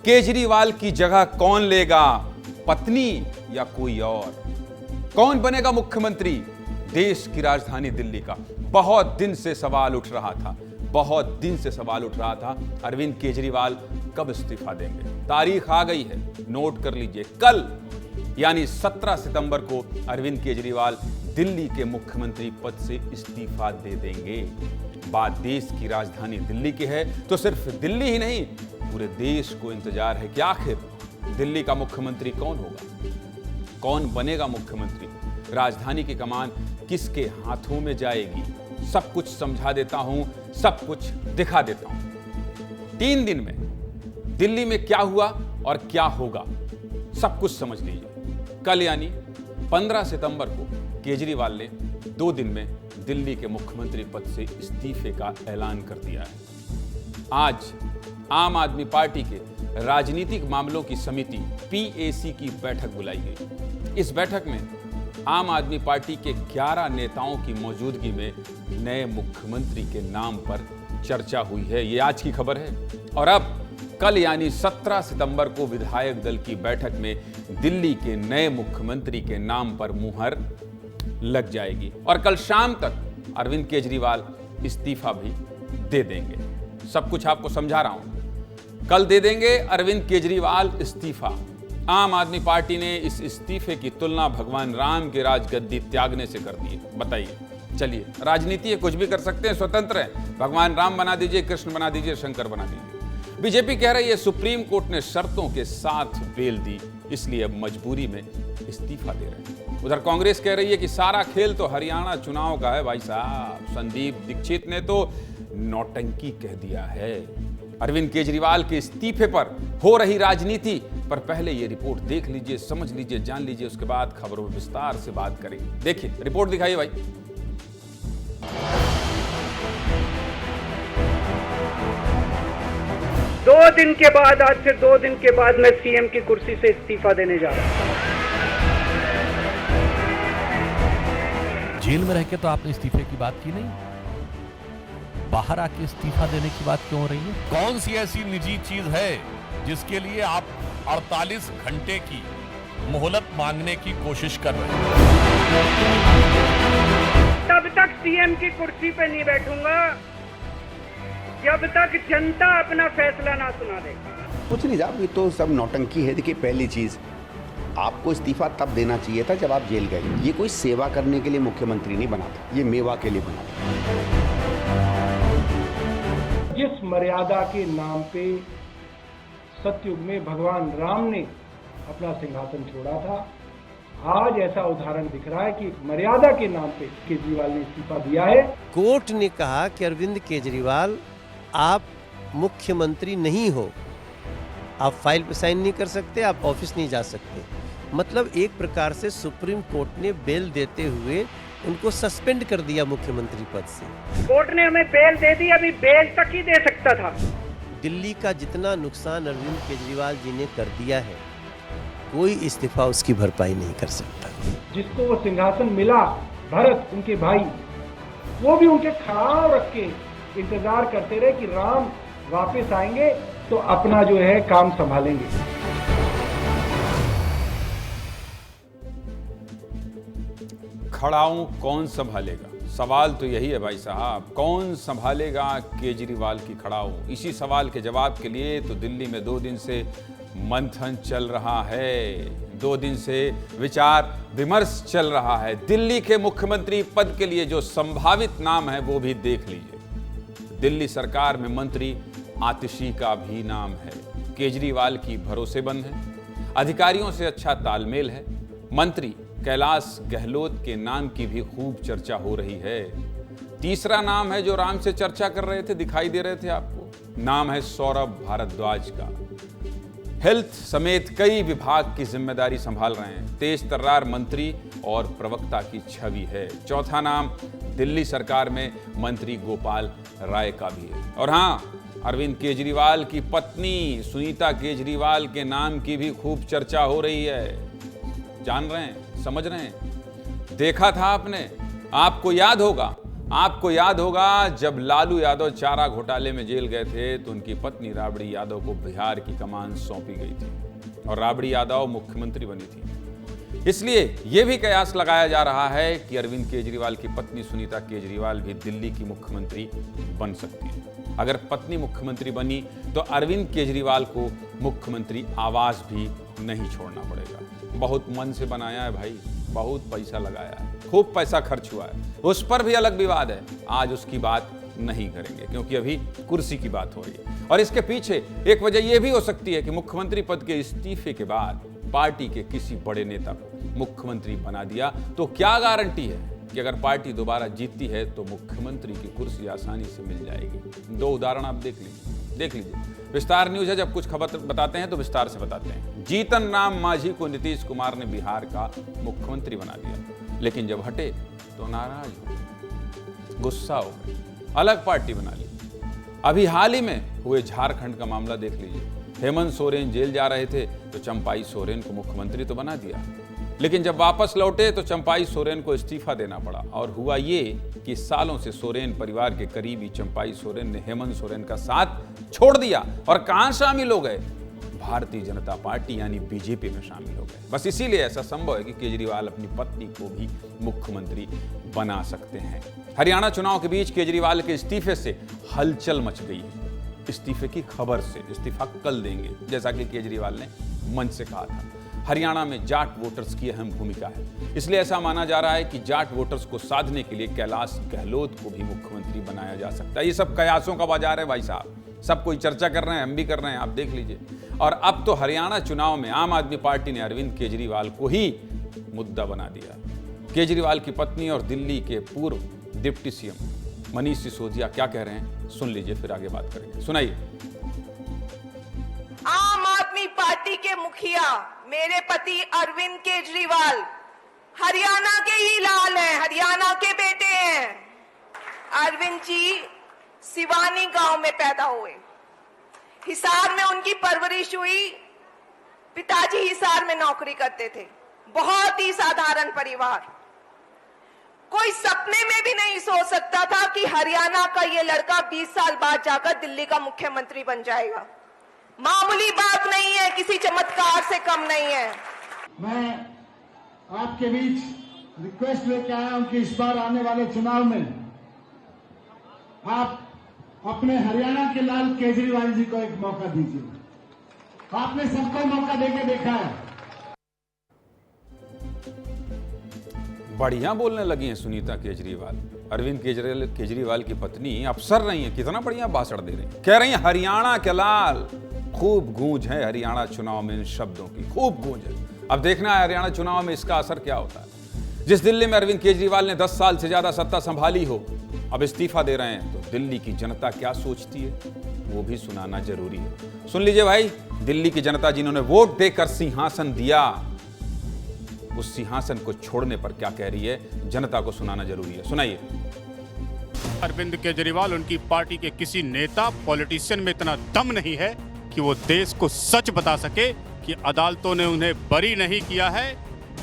केजरीवाल की जगह कौन लेगा, पत्नी या कोई और? कौन बनेगा मुख्यमंत्री देश की राजधानी दिल्ली का? बहुत दिन से सवाल उठ रहा था, अरविंद केजरीवाल कब इस्तीफा देंगे? तारीख आ गई है, नोट कर लीजिए। कल यानी 17 सितंबर को अरविंद केजरीवाल दिल्ली के मुख्यमंत्री पद से इस्तीफा दे देंगे। बात देश की राजधानी दिल्ली की है तो सिर्फ दिल्ली ही नहीं, पूरे देश को इंतजार है कि आखिर दिल्ली का मुख्यमंत्री कौन होगा, कौन बनेगा मुख्यमंत्री, राजधानी की कमान किसके हाथों में जाएगी। सब कुछ समझा देता हूं, सब कुछ दिखा देता हूं। 3 दिन में दिल्ली में क्या हुआ और क्या होगा, सब कुछ समझ लीजिए। कल यानी 15 सितंबर को केजरीवाल ने 2 दिन में दिल्ली के मुख्यमंत्री पद से इस्तीफे का ऐलान कर दिया है। आज आम आदमी पार्टी के राजनीतिक मामलों की समिति PAC की बैठक बुलाई गई। इस बैठक में आम आदमी पार्टी के 11 नेताओं की मौजूदगी में नए मुख्यमंत्री के नाम पर चर्चा हुई है। ये आज की खबर है। और अब कल यानी 17 सितंबर को विधायक दल की बैठक में दिल्ली के नए मुख्यमंत्री के नाम पर मुहर लग जाएगी और कल शाम तक अरविंद केजरीवाल इस्तीफा भी दे देंगे। सब कुछ आपको समझा रहा हूं। कल दे देंगे अरविंद केजरीवाल इस्तीफा। आम आदमी पार्टी ने इस इस्तीफे की तुलना भगवान राम के राजगद्दी त्यागने से कर दी है। बताइए, चलिए, राजनीति है, कुछ भी कर सकते हैं, स्वतंत्र है। भगवान राम बना दीजिए, कृष्ण बना दीजिए, शंकर बना दीजिए। बीजेपी कह रही है सुप्रीम कोर्ट ने शर्तों के साथ बेल दी, इसलिए अब मजबूरी में इस्तीफा दे रहे हैं। उधर कांग्रेस कह रही है कि सारा खेल तो हरियाणा चुनाव का है भाई साहब। संदीप दीक्षित ने तो नौटंकी कह दिया है। अरविंद केजरीवाल के इस्तीफे पर हो रही राजनीति पर पहले ये रिपोर्ट देख लीजिए, समझ लीजिए, जान लीजिए, उसके बाद खबरों में विस्तार से बात करेंगे। देखिए, रिपोर्ट दिखाइए भाई। दो दिन के बाद, आज से 2 दिन के बाद मैं सीएम की कुर्सी से इस्तीफा देने जा रहा हूं। जेल में रह के तो आपने इस्तीफे की बात की नहीं, बाहर आके इस्तीफा देने की बात क्यों हो रही है? कौन सी ऐसी निजी चीज है जिसके लिए आप 48 घंटे की मोहलत मांगने की कोशिश कर रहे हैं? तब तक सीएम की कुर्सी पे नहीं बैठूंगा जब तक जनता अपना फैसला ना सुना दे। कुछ नहीं साहब, ये तो सब नौटंकी है। देखिए, पहली चीज, आपको इस्तीफा तब देना चाहिए था जब आप जेल गए। ये कोई सेवा करने के लिए मुख्यमंत्री नहीं बना था, ये मेवा के लिए बना था। जिस मर्यादा के नाम पे सतयुग में भगवान राम ने अपना सिंहासन छोड़ा था, आज ऐसा उदाहरण दिख रहा है कि मर्यादा के नाम पे केजरीवाल ने इस्तीफा दिया है। कोर्ट ने कहा कि अरविंद केजरीवाल, आप मुख्यमंत्री नहीं हो, आप फाइल पे साइन नहीं कर सकते, आप ऑफिस नहीं जा सकते। मतलब एक प्रकार से सुप्रीम कोर्ट ने बेल देते हुए उनको सस्पेंड कर दिया मुख्यमंत्री पद से। कोर्ट ने हमें बेल दे दी, अभी बेल तक ही दे सकता था। दिल्ली का जितना नुकसान अरविंद केजरीवाल जी ने कर दिया है, कोई इस्तीफा उसकी भरपाई नहीं कर सकता। जिसको वो सिंहासन मिला, भरत उनके भाई, वो भी उनके खड़ाव रख के इंतजार करते रहे कि राम वापस आएंगे तो अपना जो है काम संभालेंगे। खड़ाऊ कौन संभालेगा? सवाल तो यही है भाई साहब, कौन संभालेगा केजरीवाल की खड़ाऊ? इसी सवाल के जवाब के लिए तो दिल्ली में 2 दिन से मंथन चल रहा है, 2 दिन से विचार विमर्श चल रहा है। दिल्ली के मुख्यमंत्री पद के लिए जो संभावित नाम है वो भी देख लीजिए। दिल्ली सरकार में मंत्री आतिशी का भी नाम है। केजरीवाल की भरोसेमंद है, अधिकारियों से अच्छा तालमेल है। मंत्री कैलाश गहलोत के नाम की भी खूब चर्चा हो रही है। तीसरा नाम है जो राम से चर्चा कर रहे थे, दिखाई दे रहे थे आपको, नाम है सौरभ भारद्वाज का। हेल्थ समेत कई विभाग की जिम्मेदारी संभाल रहे हैं, तेज तर्रार मंत्री और प्रवक्ता की छवि है। चौथा नाम दिल्ली सरकार में मंत्री गोपाल राय का भी है। और हाँ, अरविंद केजरीवाल की पत्नी सुनीता केजरीवाल के नाम की भी खूब चर्चा हो रही है। जान रहे हैं, समझ रहे हैं? देखा था आपने, आपको याद होगा आपको याद होगा जब लालू यादव चारा घोटाले में जेल गए थे तो उनकी पत्नी राबड़ी यादव को बिहार की कमान सौंपी गई थी और राबड़ी यादव मुख्यमंत्री बनी थी। इसलिए यह भी कयास लगाया जा रहा है कि अरविंद केजरीवाल की पत्नी सुनीता केजरीवाल भी दिल्ली की मुख्यमंत्री बन सकती है। अगर पत्नी मुख्यमंत्री बनी तो अरविंद केजरीवाल को मुख्यमंत्री आवास भी नहीं छोड़ना पड़ेगा। बहुत मन से बनाया है भाई, बहुत पैसा लगाया है, खूब पैसा खर्च हुआ है, उस पर भी अलग विवाद है। आज उसकी बात नहीं करेंगे क्योंकि अभी कुर्सी की बात हो रही है। और इसके पीछे एक वजह यह भी हो सकती है कि मुख्यमंत्री पद के इस्तीफे के बाद पार्टी के किसी बड़े नेता को मुख्यमंत्री बना दिया तो क्या गारंटी है कि अगर पार्टी दोबारा जीतती है तो मुख्यमंत्री की कुर्सी आसानी से मिल जाएगी। दो उदाहरण आप देख लीजिए। विस्तार न्यूज है, जब कुछ खबर बताते हैं तो विस्तार से बताते हैं। जीतन राम मांझी को नीतीश कुमार ने बिहार का मुख्यमंत्री बना दिया, लेकिन जब हटे तो नाराज हो गए, गुस्सा हो गए, अलग पार्टी बना ली। अभी हाल ही में हुए झारखंड का मामला देख लीजिए। हेमंत सोरेन जेल जा रहे थे तो चंपाई सोरेन को मुख्यमंत्री तो बना दिया, लेकिन जब वापस लौटे तो चंपाई सोरेन को इस्तीफा देना पड़ा। और हुआ ये कि सालों से सोरेन परिवार के करीबी चंपाई सोरेन ने हेमंत सोरेन का साथ छोड़ दिया और कहां शामिल हो गए? भारतीय जनता पार्टी यानी बीजेपी में शामिल हो गए। बस इसीलिए ऐसा संभव है कि केजरीवाल अपनी पत्नी को भी मुख्यमंत्री बना सकते हैं। हरियाणा चुनाव के बीच केजरीवाल के इस्तीफे से हलचल मच गई है। इस्तीफे की खबर से इस्तीफा कल देंगे, जैसा कि केजरीवाल ने मंच से कहा था। हरियाणा में जाट वोटर्स की अहम भूमिका है, इसलिए ऐसा माना जा रहा है कि जाट वोटर्स को साधने के लिए कैलाश गहलोत को भी मुख्यमंत्री बनाया जा सकता है। ये सब कयासों का बाजार है भाई साहब, सब कोई चर्चा कर रहे हैं, हम भी कर रहे हैं, आप देख लीजिए। और अब तो हरियाणा चुनाव में आम आदमी पार्टी ने अरविंद केजरीवाल को ही मुद्दा बना दिया। केजरीवाल की पत्नी और दिल्ली के पूर्व डिप्टी सीएम मनीष सिसोदिया क्या कह रहे हैं, सुन लीजिए, फिर आगे बात करेंगे। सुनाइए। आम आदमी पार्टी के मुखिया मेरे पति अरविंद केजरीवाल हरियाणा के ही लाल हैं, हरियाणा के बेटे हैं। अरविंद जी सिवानी गांव में पैदा हुए, हिसार में उनकी परवरिश हुई। पिताजी हिसार में नौकरी करते थे, बहुत ही साधारण परिवार। कोई सपने में भी नहीं सोच सकता था कि हरियाणा का ये लड़का 20 साल बाद जाकर दिल्ली का मुख्यमंत्री बन जाएगा। मामूली बात नहीं है, किसी चमत्कार से कम नहीं है। मैं आपके बीच रिक्वेस्ट लेके आया हूं कि इस बार आने वाले चुनाव में आप अपने हरियाणा के लाल केजरीवाल जी को एक मौका दीजिए। आपने सबको मौका देके देखा है। बढ़िया बोलने लगी हैं सुनीता केजरीवाल। अरविंद केजरीवाल की पत्नी अफसर नहीं है, कितना बढ़िया भाषण दे रही हैं। कह रही हैं हरियाणा के लाल। खूब गूंज है हरियाणा चुनाव में इन शब्दों की, खूब गूंज है। अब देखना है हरियाणा चुनाव में इसका असर क्या होता है। जिस दिल्ली में अरविंद केजरीवाल ने 10 साल से ज्यादा सत्ता संभाली हो, अब इस्तीफा दे रहे हैं, तो दिल्ली की जनता क्या सोचती है वो भी सुनाना जरूरी है। सुन लीजिए भाई, दिल्ली की जनता जिन्होंने वोट देकर सिंहासन दिया, उस सिंहासन को छोड़ने पर क्या कह रही है, जनता को सुनाना जरूरी है। सुनाइए। अरविंद केजरीवाल उनकी पार्टी के किसी नेता पॉलिटिशियन में इतना दम नहीं है कि वो देश को सच बता सके कि अदालतों ने उन्हें बरी नहीं किया है,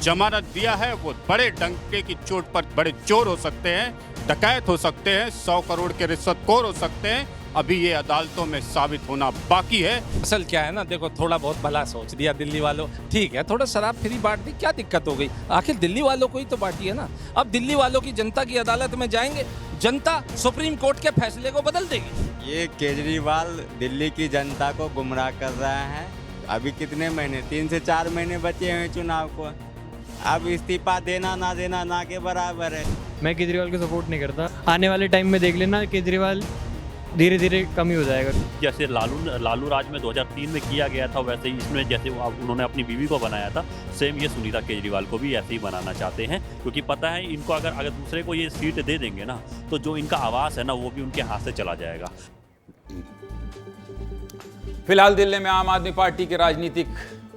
जमानत दिया है। वो बड़े डंके की चोट पर बड़े चोर हो सकते हैं, डकैत हो सकते हैं, 100 करोड़ के रिश्वतखोर हो सकते हैं। अभी ये अदालतों में साबित होना बाकी है। असल क्या है ना, देखो थोड़ा बहुत भला सोच दिया दिल्ली वालों, ठीक है, थोड़ा शराब फ्री बांट दी, क्या दिक्कत हो गई? आखिर दिल्ली वालों को ही तो बांटी है ना। अब दिल्ली वालों की जनता की अदालत में जाएंगे, जनता सुप्रीम कोर्ट के फैसले को बदल देगी। ये केजरीवाल दिल्ली की जनता को गुमराह कर रहा है। अभी कितने महीने, 3 से 4 महीने बचे हैं चुनाव को। अब इस्तीफा देना ना देना ना के बराबर है। मैं केजरीवाल को सपोर्ट नहीं करता। आने वाले टाइम में देख लेना, केजरीवाल धीरे धीरे कम ही हो जाएगा। जैसे लालू राज में 2003 में किया गया था, वैसे ही इसमें जैसे उन्होंने अपनी बीवी को बनाया था, सेम ये सुनीता केजरीवाल को भी ऐसे ही बनाना चाहते हैं। क्योंकि पता है इनको अगर दूसरे को ये सीट दे देंगे ना, तो जो इनका आवास है ना वो भी उनके हाथ से चला जाएगा। फिलहाल दिल्ली में आम आदमी पार्टी के राजनीतिक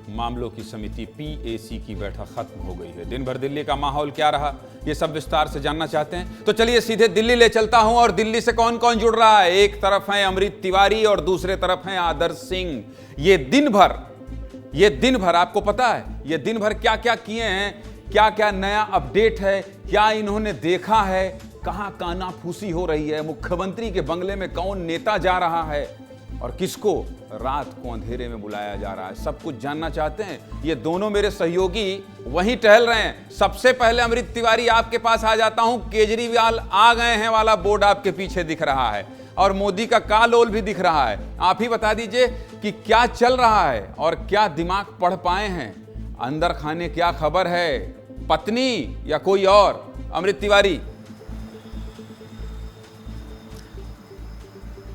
मामलों की समिति PAC की बैठक खत्म हो गई है। दिन भर दिल्ली का माहौल क्या रहा, ये सब विस्तार से जानना चाहते हैं तो चलिए सीधे दिल्ली ले चलता हूं। और दिल्ली से कौन कौन जुड़ रहा है, एक तरफ है अमृत तिवारी और दूसरे तरफ है आदर्श सिंह। ये दिन भर आपको पता है ये दिन भर क्या क्या किए हैं, क्या क्या नया अपडेट है, क्या इन्होंने देखा है, कहां कानाफूसी हो रही है, मुख्यमंत्री के बंगले में कौन नेता जा रहा है और किसको रात को अंधेरे में बुलाया जा रहा है, सब कुछ जानना चाहते हैं। ये दोनों मेरे सहयोगी वहीं टहल रहे हैं। सबसे पहले अमृत तिवारी आपके पास आ जाता हूं। केजरीवाल आ गए हैं वाला बोर्ड आपके पीछे दिख रहा है और मोदी का कालोल भी दिख रहा है। आप ही बता दीजिए कि क्या चल रहा है और क्या दिमाग पढ़ पाए हैं, अंदर खाने क्या खबर है, पत्नी या कोई और? अमृत तिवारी।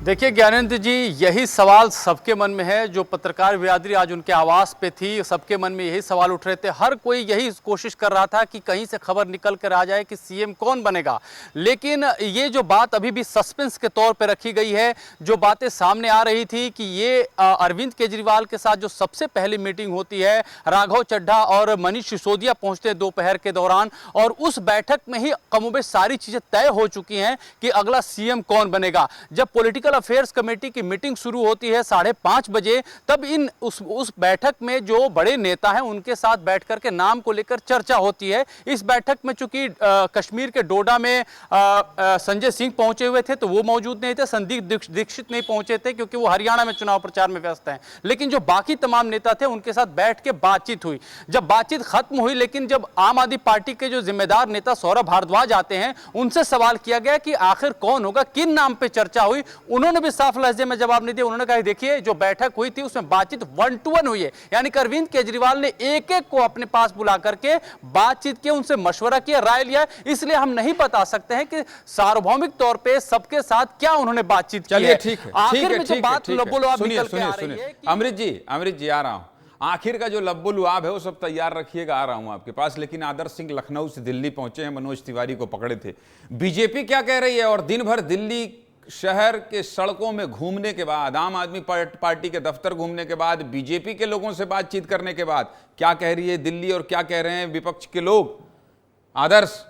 देखिए ज्ञानेंद्र जी, यही सवाल सबके मन में है। जो पत्रकार बिरादरी आज उनके आवास पे थी, सबके मन में यही सवाल उठ रहे थे। हर कोई यही कोशिश कर रहा था कि कहीं से खबर निकल कर आ जाए कि सीएम कौन बनेगा। लेकिन ये जो बात अभी भी सस्पेंस के तौर पे रखी गई है, जो बातें सामने आ रही थी कि ये अरविंद केजरीवाल के साथ जो सबसे पहली मीटिंग होती है, राघव चड्ढा और मनीष सिसोदिया पहुंचते हैं दोपहर के दौरान, और उस बैठक में ही कमोबेश सारी चीजें तय हो चुकी हैं कि अगला सीएम कौन बनेगा। जब पॉलिटिकल अफेयर्स कमेटी की मीटिंग शुरू होती है 5:30 बजे, तब उस बैठक में जो बड़े नेता हैं उनके साथ बैठ करके नाम को लेकर चर्चा होती है। इस बैठक में चूंकि कश्मीर के डोडा में संजय सिंह पहुंचे हुए थे तो वो मौजूद नहीं थे, संदीप दीक्षित नहीं पहुंचे थे क्योंकि वो हरियाणा में चुनाव प्रचार में व्यस्त हैं। लेकिन जो बाकी तमाम नेता थे उनके साथ बैठ के बातचीत हुई। जब बातचीत खत्म हुई, लेकिन जब आम आदमी पार्टी के जो जिम्मेदार नेता सौरभ भारद्वाज आते हैं, उनसे सवाल किया गया कि आखिर कौन होगा, किन नाम पे चर्चा हुई। उन्होंने भी साफ लहजे में जवाब नहीं दिया। उन्होंने कहा देखिए, जो बैठक हुई थी उसमें बातचीत 1-to-1 हुई है, यानी अरविंद केजरीवाल ने एक एक को अपने पास बुला करके बातचीत की, उनसे मशवरा किया, राय लिया। इसलिए हम नहीं बता सकते हैं कि सार्वभौमिक तौर पे सबके साथ क्या उन्होंने बातचीत की है। चलिए ठीक है, आखिर में जो बात लबोलुआब निकल के आ रही है। अमृत जी आ रहा हूं। आखिर का जो लब्बुलुआब है वो सब तैयार रखिएगा, आ रहा हूं आपके पास। लेकिन आदर्श सिंह लखनऊ से दिल्ली पहुंचे हैं, मनोज तिवारी को पकड़े थे। बीजेपी क्या कह रही है? और दिन भर दिल्ली शहर के सड़कों में घूमने के बाद, आम आदमी पार्टी के दफ्तर घूमने के बाद, बीजेपी के लोगों से बातचीत करने के बाद क्या कह रही है दिल्ली और क्या कह रहे हैं विपक्ष के लोग? आदर्श।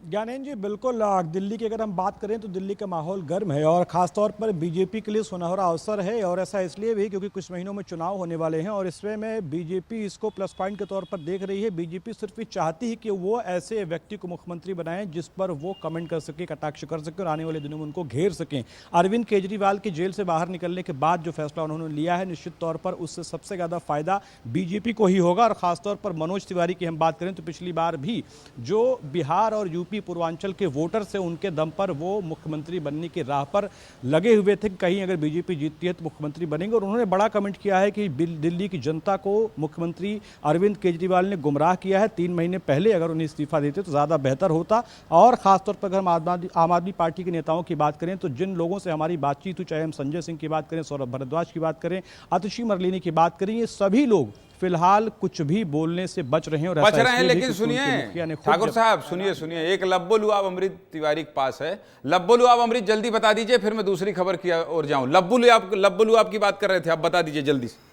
ज्ञानेंद्र जी, बिल्कुल दिल्ली की अगर हम बात करें तो दिल्ली का माहौल गर्म है और ख़ासतौर पर बीजेपी के लिए सुनहरा अवसर है। और ऐसा इसलिए भी क्योंकि कुछ महीनों में चुनाव होने वाले हैं और इसमें में बीजेपी इसको प्लस पॉइंट के तौर पर देख रही है। बीजेपी सिर्फ ये चाहती है कि वो ऐसे व्यक्ति को मुख्यमंत्री बनाएं जिस पर वो कमेंट कर सके, कटाक्ष कर सके और आने वाले दिनों में उनको घेर सकें। अरविंद केजरीवाल के जेल से बाहर निकलने के बाद जो फैसला उन्होंने लिया है, निश्चित तौर पर उससे सबसे ज़्यादा फायदा बीजेपी को ही होगा। और ख़ासतौर पर मनोज तिवारी की हम बात करें तो पिछली बार भी जो बिहार और यूपी पूर्वांचल के वोटर से उनके दम पर वो मुख्यमंत्री बनने की राह पर लगे हुए थे कि कहीं अगर बीजेपी जीतती है तो मुख्यमंत्री बनेंगे। और उन्होंने बड़ा कमेंट किया है कि दिल्ली की जनता को मुख्यमंत्री अरविंद केजरीवाल ने गुमराह किया है। 3 महीने पहले अगर उन्हें इस्तीफा देते तो ज़्यादा बेहतर होता। और ख़ासतौर पर अगर हम आम आदमी पार्टी के नेताओं की बात करें तो जिन लोगों से हमारी बातचीत हुई, चाहे हम संजय सिंह की बात करें, सौरभ भारद्वाज की बात करें, आतिशी मरलेनी की बात करें, ये सभी लोग फिलहाल कुछ भी बोलने से बच रहे हैं। लेकिन सुनिए ठाकुर साहब, सुनिए एक लब्बुलुआब अमृत तिवारी के पास है। लब्बुलुआब अमृत जल्दी बता दीजिए, फिर मैं दूसरी खबर की ओर जाऊं। लब्बुलुआब की बात कर रहे थे, अब बता दीजिए जल्दी से।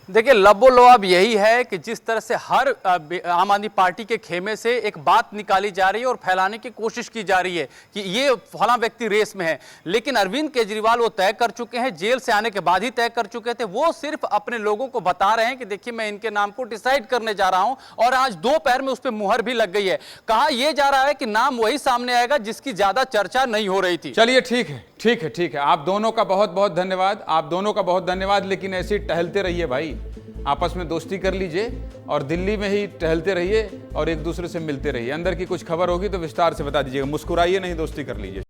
देखिए, लबोलुआब यही है कि जिस तरह से हर आम आदमी पार्टी के खेमे से एक बात निकाली जा रही है और फैलाने की कोशिश की जा रही है कि ये फला व्यक्ति रेस में है। लेकिन अरविंद केजरीवाल वो तय कर चुके हैं, जेल से आने के बाद ही तय कर चुके थे। वो सिर्फ अपने लोगों को बता रहे हैं कि देखिए मैं इनके नाम को डिसाइड करने जा रहा हूं। और आज दोपहर में उस पर मुहर भी लग गई है। कहा यह जा रहा है कि नाम वही सामने आएगा जिसकी ज्यादा चर्चा नहीं हो रही थी। चलिए ठीक है। आप दोनों का बहुत बहुत धन्यवाद। लेकिन ऐसे टहलते रहिए भाई, आपस में दोस्ती कर लीजिए और दिल्ली में ही टहलते रहिए और एक दूसरे से मिलते रहिए। अंदर की कुछ खबर होगी तो विस्तार से बता दीजिएगा, मुस्कुराइए नहीं, दोस्ती कर लीजिए।